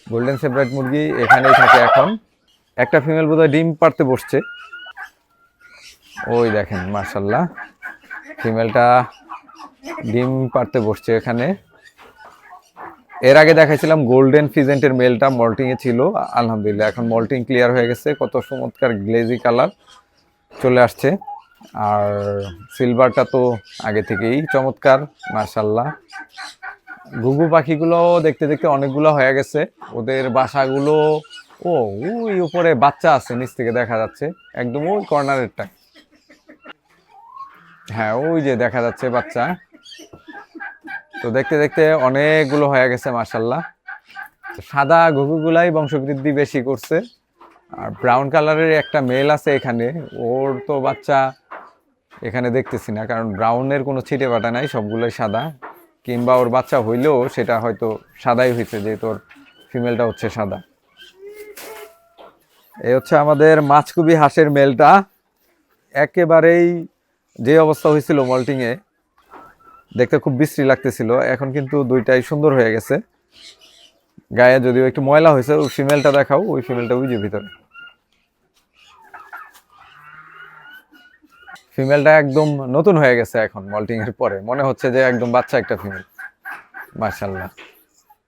Golden separate মুরগি এখানেই থাকে এখন। একটা ফিমেল বোধহয় ডিম পাড়তে বসছে, ওই দেখেন মাশাআল্লাহ ফিমেলটা ডিম পাড়তে বসছে এখানে। এর আগে দেখাইছিলাম গোল্ডেন ফিজেন্টের মেলটা মল্টিং এ ছিল, আলহামদুলিল্লাহ এখন মল্টিং ক্লিয়ার হয়ে গেছে, কত চমৎকার গ্লেজি কালার চলে আসছে। আর সিলভারটা তো আগে থেকেই চমৎকার মাশাআল্লাহ। ঘুঘু পাখিগুলো দেখতে দেখতে অনেকগুলো হয়ে গেছে, ওদের বাসাগুলো ও ওই উপরে বাচ্চা আছে, নিচ থেকে দেখা যাচ্ছে একদম ওই কর্নারেরটা। হ্যাঁ ওই যে দেখা যাচ্ছে বাচ্চা। তো দেখতে দেখতে অনেকগুলো হয়ে গেছে মাশাআল্লাহ। সাদা ঘুঘুগুলাই বংশবৃদ্ধি বেশি করছে। আর ব্রাউন কালারের একটা মেল আছে এখানে, ওর তো বাচ্চা এখানে দেখতেছি না, কারণ ব্রাউনের কোনো ছিটে বাটা নাই, সবগুলোই সাদা। কিংবা ওর বাচ্চা হইলেও সেটা হয়তো সাদাই হয়েছে, যেহেতু ওর ফিমেলটা হচ্ছে সাদা। এই হচ্ছে আমাদের মাছকুবি হাঁসের মেলটা, একেবারেই যে অবস্থা হয়েছিল মল্টিংয়ে দেখতে খুব বিশ্রী লাগতেছিল, এখন কিন্তু দুইটাই সুন্দর হয়ে গেছে। গায়ে যদিও একটু ময়লা হয়েছে। ওই ফিমেলটা দেখাও, ওই ফিমেলটা ওই যে ভিতরে। ফিমেলটা একদম নতুন হয়ে গেছে এখন মল্টিং এর পরে, মনে হচ্ছে যে একদম বাচ্চা একটা ফিমেল মাশাআল্লাহ।